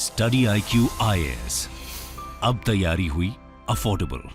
Study IQ IAS, अब तैयारी हुई अफोर्डेबल।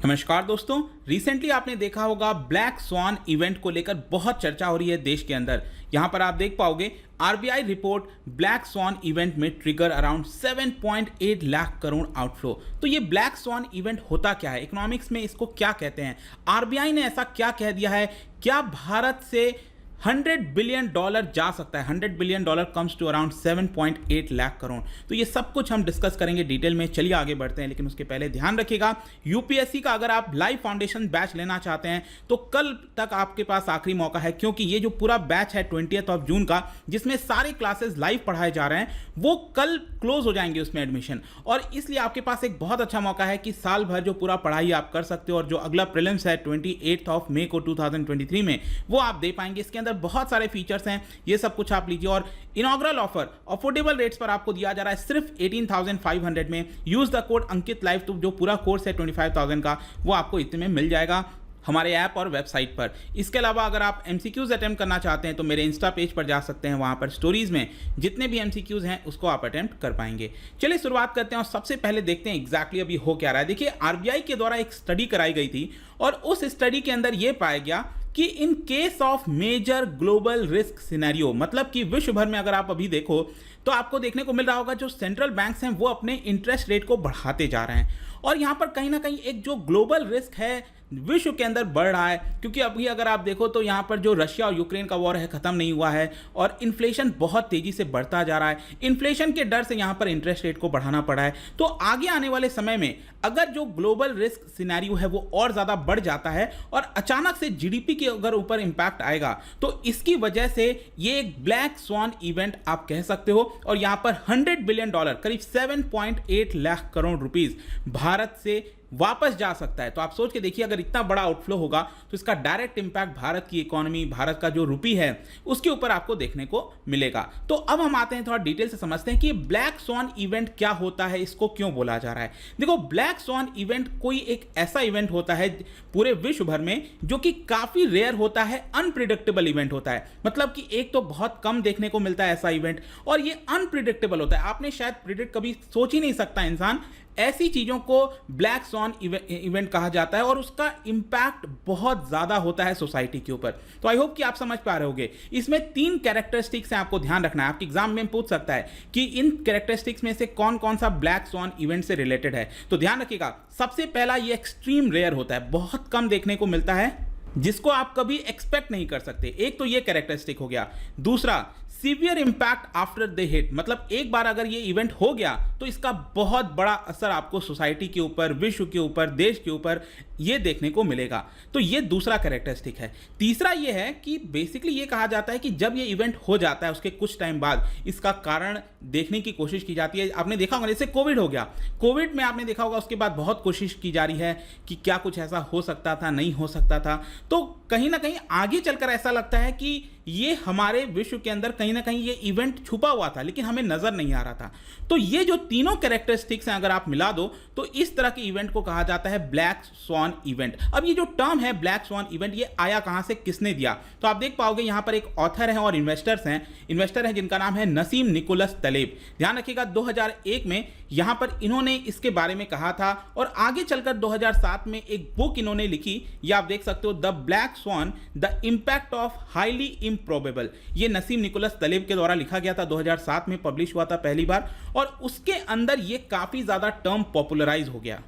नमस्कार दोस्तों, रिसेंटली आपने देखा होगा ब्लैक स्वान इवेंट को लेकर बहुत चर्चा हो रही है देश के अंदर। यहां पर आप देख पाओगे RBI report black swan event में trigger around 7.8 lakh crore outflow. तो ये ब्लैक स्वान इवेंट होता क्या है, इकोनॉमिक्स में इसको क्या कहते हैं, RBI ने ऐसा क्या कह दिया है, क्या भारत से $100 बिलियन जा सकता है। $100 billion comes to around 7.8 lakh crore. तो ये सब कुछ हम डिस्कस करेंगे डिटेल में। चलिए आगे बढ़ते हैं, लेकिन उसके पहले ध्यान रखिएगा यूपीएससी का अगर आप लाइव फाउंडेशन बैच लेना चाहते हैं तो कल तक आपके पास आखिरी मौका है, क्योंकि ये जो पूरा बैच है 20 जून का, जिसमें सारे क्लासेस लाइव पढ़ाए जा रहे हैं, वो कल क्लोज हो जाएंगे उसमें एडमिशन। और इसलिए आपके पास एक बहुत अच्छा मौका है कि साल भर जो पूरा पढ़ाई आप कर सकते हो और जो अगला प्रीलिम्स है 28 मई को 2023 में, वो आप दे पाएंगे। इसके अंदर बहुत सारे फीचर्स हैं, ये सब कुछ आप लीजिए। और इनॉग्रल ऑफर अफोर्डेबल रेट्स पर आपको दिया जा रहा है सिर्फ 18,500 में। Use the code Ankit live, तो जो पूरा कोर्स है 25,000 का, वो आपको इतने में मिल जाएगा हमारे ऐप और वेबसाइट पर। इसके अलावा अगर आप MCQs अटेम्प्ट करना चाहते हैं तो मेरे इंस्टा पेज पर जा सकते हैं, वहां पर स्टोरीज में जितने भी MCQs हैं उसको आप अटेम्प्ट कर पाएंगे। चलिए शुरुआत करते हैं और सबसे पहले देखते हैं एग्जैक्टली अभी हो क्या रहा है। देखिए, RBI के द्वारा एक स्टडी कराई गई थी और उस स्टडी के अंदर यह पाया गया कि in case of major global risk scenario, मतलब कि विश्व भर में अगर आप अभी देखो तो आपको देखने को मिल रहा होगा जो सेंट्रल बैंक्स हैं वो अपने इंटरेस्ट रेट को बढ़ाते जा रहे हैं। और यहां पर कहीं ना कहीं एक जो ग्लोबल रिस्क है विश्व के अंदर बढ़ रहा है, क्योंकि अभी अगर आप देखो तो यहाँ पर जो रशिया और यूक्रेन का वॉर है खत्म नहीं हुआ है और इन्फ्लेशन बहुत तेजी से बढ़ता जा रहा है। इन्फ्लेशन के डर से यहाँ पर इंटरेस्ट रेट को बढ़ाना पड़ा है। तो आगे आने वाले समय में अगर जो ग्लोबल रिस्क सिनेरियो है वो और ज़्यादा बढ़ जाता है और अचानक से GDP के अगर ऊपर इंपैक्ट आएगा तो इसकी वजह से ये एक ब्लैक स्वान इवेंट आप कह सकते हो। और यहाँ पर $100 बिलियन करीब 7.8 लाख करोड़ रुपीस भारत से वापस जा सकता है। तो आप सोच के देखिए, अगर इतना बड़ा आउटफ्लो होगा तो इसका डायरेक्ट इंपैक्ट भारत की इकोनॉमी, भारत का जो रुपी है उसके ऊपर आपको देखने को मिलेगा। तो अब हम आते हैं थोड़ा डिटेल से समझते हैं कि ब्लैक स्वान इवेंट क्या होता है, इसको क्यों बोला जा रहा है। देखो, ब्लैक स्वान इवेंट कोई एक ऐसा इवेंट होता है पूरे विश्व भर में जो कि काफी रेयर होता है, अनप्रिडिक्टेबल इवेंट होता है। मतलब कि एक तो बहुत कम देखने को मिलता है ऐसा इवेंट, और ये अनप्रिडिक्टेबल होता है। आपने शायद प्रिडिक्ट कभी सोच ही नहीं सकता इंसान, ऐसी चीजों को ब्लैक स्वान इवेंट कहा जाता है और उसका इंपैक्ट बहुत ज्यादा होता है सोसाइटी के ऊपर। तो आई होप कि आप समझ पा रहे होंगे। इसमें 3 कैरेक्टरिस्टिक्स हैं, आपको ध्यान रखना है। आपके एग्जाम में पूछ सकता है कि इन कैरेक्टरिस्टिक्स में से कौन कौन सा ब्लैक स्वान इवेंट से रिलेटेड है। तो ध्यान रखिएगा, सबसे पहला ये एक्सट्रीम रेयर होता है, बहुत कम देखने को मिलता है, जिसको आप कभी एक्सपेक्ट नहीं कर सकते। एक तो ये कैरेक्टरिस्टिक हो गया। दूसरा, severe impact after the hit, मतलब एक बार अगर ये इवेंट हो गया तो इसका बहुत बड़ा असर आपको सोसाइटी के ऊपर, विश्व के ऊपर, देश के ऊपर ये देखने को मिलेगा। तो ये दूसरा कैरेक्टरिस्टिक है। तीसरा ये है कि बेसिकली ये कहा जाता है कि जब ये इवेंट हो जाता है उसके कुछ टाइम बाद इसका कारण देखने की कोशिश की जाती है। आपने देखा होगा जैसे कोविड हो गया, कोविड में आपने देखा होगा उसके बाद बहुत कोशिश की जा रही है कि क्या कुछ ऐसा हो सकता था, नहीं हो सकता था। तो कहीं ना कहीं आगे चलकर ऐसा लगता है कि ये हमारे विश्व के अंदर कहीं ना कहीं ये इवेंट छुपा हुआ था लेकिन हमें नजर नहीं आ रहा था। तो ये जो तीनों कैरेक्टरिस्टिक्स हैं अगर आप मिला दो तो इस तरह के इवेंट को कहा जाता है ब्लैक स्वान इवेंट। अब ये जो टर्म है ब्लैक स्वान इवेंट, ये आया कहां से, किसने दिया? तो आप देख पाओगे यहां पर एक ऑथर है और इन्वेस्टर हैं जिनका नाम है नसीम निकोलस तलेब। ध्यान रखिएगा 2001 में यहां पर इन्होंने इसके बारे में कहा था और आगे चलकर 2007 में एक बुक इन्होंने लिखी, ये आप देख सकते हो, the black swan the impact of highly improbable. ये नसीम निकोलस तलेब के द्वारा लिखा गया था, 2007 में पब्लिश हुआ था पहली बार, और उसके अंदर ये काफी ज्यादा टर्म पॉपुलराइज हो गया।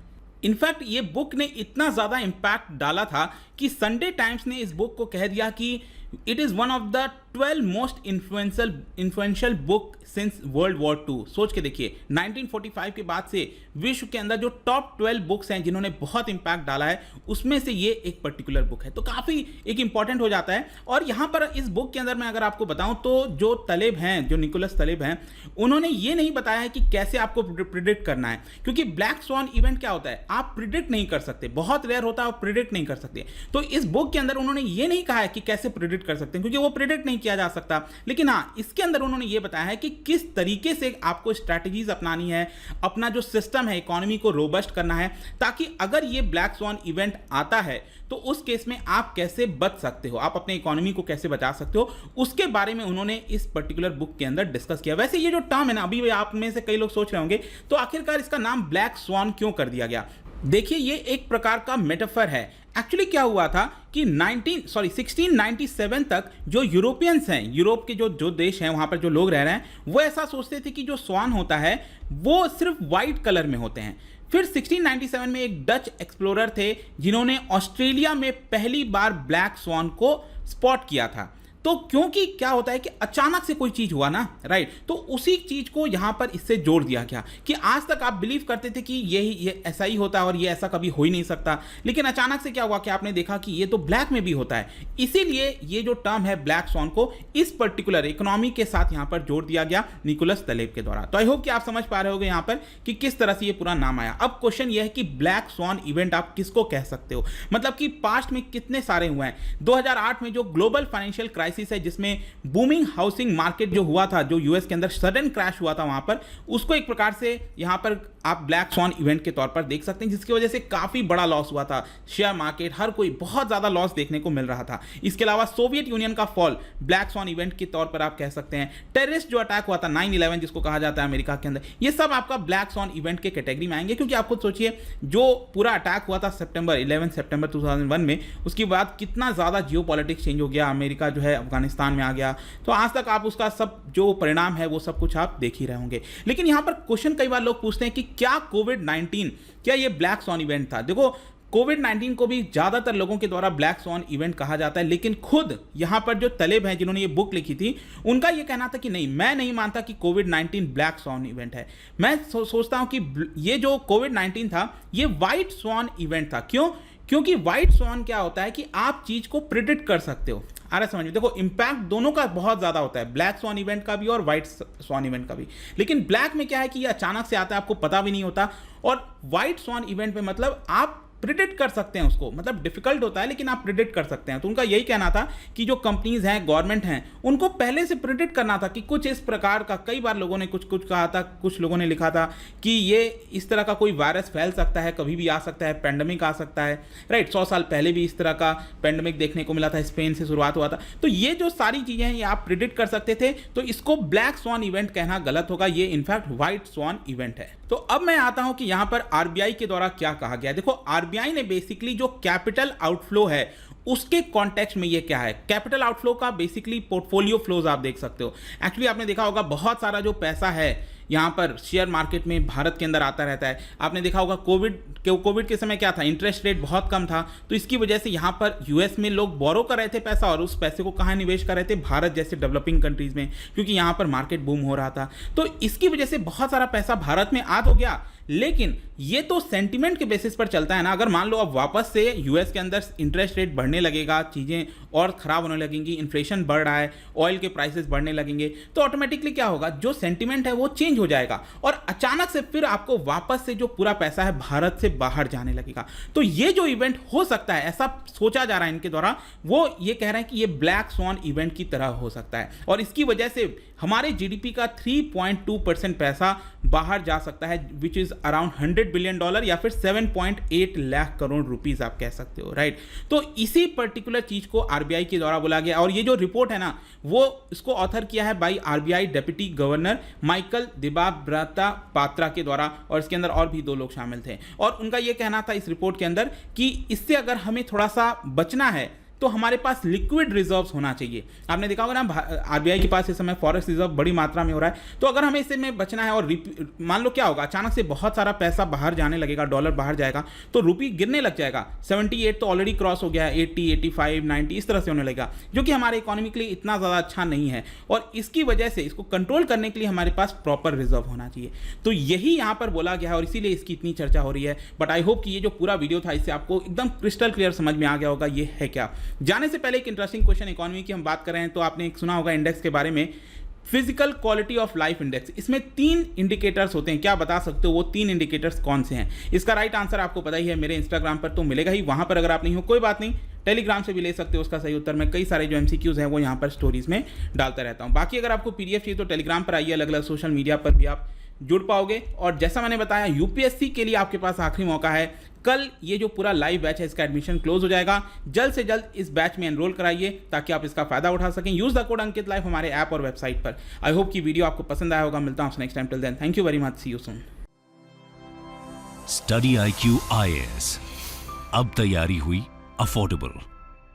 इनफैक्ट ये बुक ने इतना ज्यादा इंपैक्ट डाला था कि संडे टाइम्स ने इस बुक को कह दिया कि it is one of the 12 most influential book since world war 2। सोच के देखिए, 1945 के बाद से विश्व के अंदर जो टॉप 12 बुक्स हैं जिन्होंने बहुत इंपैक्ट डाला है उसमें से ये एक पर्टिकुलर बुक है। तो काफी एक इंपॉर्टेंट हो जाता है। और यहां पर इस बुक के अंदर मैं अगर आपको बताऊं तो जो तलेब हैं, जो निकोलस तलेब हैं, उन्होंने ये नहीं बताया है कि कैसे आपको प्रिडिक्ट करना है, क्योंकि ब्लैक स्वान इवेंट क्या होता है, आप प्रिडिक्ट नहीं कर सकते, बहुत रेयर होता है, आप प्रिडिक्ट नहीं कर सकते। तो इस बुक के अंदर उन्होंने ये नहीं कहा है कि कैसे प्रिडिक्ट कर सकते हैं, क्योंकि वो प्रिडिक्ट नहीं किया जा सकता, लेकिन हाँ इसके अंदर उन्होंने ये बताया है कि किस तरीके से आपको स्ट्रैटेजीज अपनानी है, अपना जो सिस्टम है इकोनॉमी को रोबस्ट करना है, ताकि अगर ये ब्लैक स्वान इवेंट आता है तो उस केस में आप कैसे बच सकते हो, आप अपने इकोनॉमी को कैसे बचा सकते हो, उसके बारे में उन्होंने इस पर्टिकुलर बुक के अंदर डिस्कस किया। वैसे ये जो टर्म है ना, अभी आप में से कई लोग सोच रहे होंगे तो आखिरकार इसका नाम ब्लैक स्वान क्यों कर दिया गया। देखिए ये एक प्रकार का मेटाफर है। एक्चुअली क्या हुआ था कि 1697 तक जो यूरोपियंस हैं, यूरोप के जो देश हैं, वहाँ पर जो लोग रह रहे हैं, वो ऐसा सोचते थे कि जो स्वान होता है वो सिर्फ वाइट कलर में होते हैं। फिर 1697 में एक डच एक्सप्लोरर थे जिन्होंने ऑस्ट्रेलिया में पहली बार ब्लैक स्वान को स्पॉट किया था। तो क्योंकि क्या होता है कि अचानक से कोई चीज हुआ ना, राइट, तो उसी चीज को यहां पर इससे जोड़ दिया गया कि आज तक आप बिलीव करते थे कि ये ऐसा ही होता है और ये ऐसा कभी हो ही नहीं सकता, लेकिन अचानक से क्या हुआ कि आपने देखा कि ये तो ब्लैक में भी होता है। इसीलिए ये जो टर्म है ब्लैक स्वान को इस पर्टिकुलर इकोनॉमी के साथ यहां पर जोड़ दिया गया निकोलस तलेब के द्वारा। तो आई होप कि आप समझ पा रहे होगे यहां पर कि किस तरह से ये पूरा नाम आया। अब क्वेश्चन ये है कि ब्लैक स्वान इवेंट आप किसको कह सकते हो, मतलब कि पास्ट में कितने सारे हुए हैं। 2008 में जो ग्लोबल फाइनेंशियल क्राइसिस है, जिसमें बूमिंग हाउसिंग मार्केट जो हुआ था, जो यूएस के अंदर सडन क्रैश हुआ था, वहां पर उसको एक प्रकार से यहां पर आप ब्लैक स्वान इवेंट के तौर पर देख सकते हैं, जिसकी वजह से काफी बड़ा लॉस हुआ था। शेयर मार्केट, हर कोई बहुत ज्यादा लॉस देखने को मिल रहा था। इसके अलावा सोवियत यूनियन का फॉल ब्लैक स्वान इवेंट के तौर पर आप कह सकते हैं। टेररिस्ट जो अटैक हुआ था 9/11 जिसको कहा जाता है अमेरिका के अंदर, ये सब आपका ब्लैक स्वान इवेंट के कैटेगरी में आएंगे। क्योंकि आप खुद सोचिए जो पूरा अटैक हुआ था 11 सितंबर 2001 में, उसके बाद कितना ज्यादा जियोपॉलिटिक्स चेंज हो गया, अमेरिका जो है अफगानिस्तान में आ गया। तो आज तक आप उसका सब जो परिणाम है वो सब कुछ आप देख ही रहे होंगे। लेकिन यहां पर क्वेश्चन कई बार लोग पूछते हैं कि क्या कोविड-19 क्या ये ब्लैक स्वान इवेंट था। देखो कोविड-19 को भी ज्यादातर लोगों के द्वारा ब्लैक स्वान इवेंट कहा जाता है, लेकिन खुद यहां पर जो तलेब हैं जिन्होंने ये बुक लिखी थी, उनका ये कहना था कि नहीं, मैं नहीं मानता कि कोविड-19 ब्लैक स्वान इवेंट है। मैं सोचता हूं कि ये जो कोविड-19 था ये व्हाइट स्वान इवेंट था। क्यों? क्योंकि व्हाइट स्वान क्या होता है कि आप चीज को प्रिडिक्ट कर सकते हो। आ रहा समझ में? देखो इंपैक्ट दोनों का बहुत ज्यादा होता है, ब्लैक स्वान इवेंट का भी और व्हाइट स्वान इवेंट का भी। लेकिन ब्लैक में क्या है कि ये अचानक से आता है, आपको पता भी नहीं होता, और व्हाइट स्वान इवेंट में मतलब आप प्रिडिक्ट कर सकते हैं उसको, मतलब डिफिकल्ट होता है लेकिन आप प्रिडिक्ट कर सकते हैं। तो उनका यही कहना था कि जो कंपनीज हैं, गवर्नमेंट हैं, उनको पहले से प्रिडिक्ट करना था कि कुछ इस प्रकार का, कई बार लोगों ने कुछ कहा था, कुछ लोगों ने लिखा था कि ये इस तरह का कोई वायरस फैल सकता है, कभी भी आ सकता है, पेंडेमिक आ सकता है, राइट। 100 साल पहले भी इस तरह का पेंडेमिक देखने को मिला था, स्पेन से शुरुआत हुआ था। तो ये जो सारी चीजें हैं ये आप प्रिडिक्ट कर सकते थे, तो इसको ब्लैक स्वान इवेंट कहना गलत होगा, ये इनफैक्ट व्हाइट स्वान इवेंट है। तो अब मैं आता हूं कि यहां पर आरबीआई के द्वारा क्या कहा गया। देखो आरबीआई ने बेसिकली जो कैपिटल आउटफ्लो है उसके कॉन्टेक्स्ट में ये क्या है, कैपिटल आउटफ्लो का बेसिकली पोर्टफोलियो फ्लोज आप देख सकते हो। एक्चुअली आपने देखा होगा बहुत सारा जो पैसा है यहाँ पर शेयर मार्केट में भारत के अंदर आता रहता है। आपने देखा होगा कोविड के समय क्या था, इंटरेस्ट रेट बहुत कम था, तो इसकी वजह से यहाँ पर यूएस में लोग बोरो कर रहे थे पैसा, और उस पैसे को कहाँ निवेश कर रहे थे, भारत जैसे डेवलपिंग कंट्रीज में, क्योंकि यहाँ पर मार्केट बूम हो रहा था। तो इसकी वजह से बहुत सारा पैसा भारत में आ तो गया, लेकिन ये तो सेंटिमेंट के बेसिस पर चलता है ना। अगर मान लो अब वापस से यूएस के अंदर इंटरेस्ट रेट बढ़ने लगेगा, चीजें और खराब होने लगेंगी, इन्फ्लेशन बढ़ रहा है, ऑयल के प्राइसेस बढ़ने लगेंगे, तो ऑटोमेटिकली क्या होगा, जो सेंटिमेंट है वो चेंज हो जाएगा, और अचानक से फिर आपको वापस से जो पूरा पैसा है भारत से बाहर जाने लगेगा। तो ये जो इवेंट हो सकता है, ऐसा सोचा जा रहा है इनके द्वारा, वो ये कह रहे हैं कि ये ब्लैक स्वान इवेंट की तरह हो सकता है, और इसकी वजह से हमारे जीडीपी का 3.2% पैसा बाहर जा सकता है, विच इज अराउंड $100 बिलियन या फिर 7.8 लाख करोड़ रुपीस आप कह सकते हो, राइट। तो इसी पर्टिकुलर चीज को आरबीआई के द्वारा बोला गया, और ये जो रिपोर्ट है ना, वो इसको ऑथर किया है by RBI deputy governor Michael Debabrata Patra के द्वारा, और इसके अंदर और भी 2 लोग शामिल थे। और उनका ये कहना था इस रिपोर्ट के अंदर कि इससे अगर हमें थोड़ा सा बचना है तो हमारे पास लिक्विड रिजर्व्स होना चाहिए। आपने देखा होगा ना आरबीआई के पास इस समय फॉरेक्स रिजर्व बड़ी मात्रा में हो रहा है, तो अगर हमें इससे में बचना है, और मान लो क्या होगा, अचानक से बहुत सारा पैसा बाहर जाने लगेगा, डॉलर बाहर जाएगा, तो रुपी गिरने लग जाएगा। 78 तो ऑलरेडी क्रॉस हो गया है, 80, 85, 90 इस तरह से होने लगेगा, जो कि हमारे इकोनॉमी के लिए इतना ज़्यादा अच्छा नहीं है, और इसकी वजह से इसको कंट्रोल करने के लिए हमारे पास प्रॉपर रिजर्व होना चाहिए। तो यही यहाँ पर बोला गया है, और इसीलिए इसकी इतनी चर्चा हो रही है। बट आई होप कि ये जो पूरा वीडियो था इससे आपको एकदम क्रिस्टल क्लियर समझ में आ गया होगा ये है क्या। जाने से पहले एक इंटरेस्टिंग क्वेश्चन, इकोनॉमी की हम बात कर रहे हैं, तो आपने सुना होगा इंडेक्स के बारे में, physical quality of life index. इसमें 3 इंडिकेटर्स होते हैं, क्या बता सकते हो वो 3 इंडिकेटर्स कौन से हैं? इसका राइट आंसर आपको पता ही है, मेरे इंस्टाग्राम पर तो मिलेगा ही, वहां पर अगर आप नहीं हो कोई बात नहीं, टेलीग्राम से भी ले सकते हो उसका सही उत्तर। मैं कई सारे जो एमसीक्यूज हैं वो यहाँ पर स्टोरीज में डालता रहता हूँ। बाकी अगर आपको पीडीएफ चाहिए तो टेलीग्राम पर आइए, अलग अलग सोशल मीडिया पर भी आप जुड़ पाओगे। और जैसा मैंने बताया, यूपीएससी के लिए आपके पास आखिरी मौका है। कल ये जो पूरा लाइव बैच है इसका एडमिशन क्लोज हो जाएगा। जल्द से जल्द इस बैच में एनरोल कराइए ताकि आप इसका फायदा उठा सकें। Use the code Ankit live हमारे ऐप और वेबसाइट पर। आई होप कि वीडियो आपको पसंद आया होगा। मिलता हूं आपसे next time. Till then, thank you very much, see you soon. Study IQ IAS, अब तैयारी हुई अफोर्डेबल।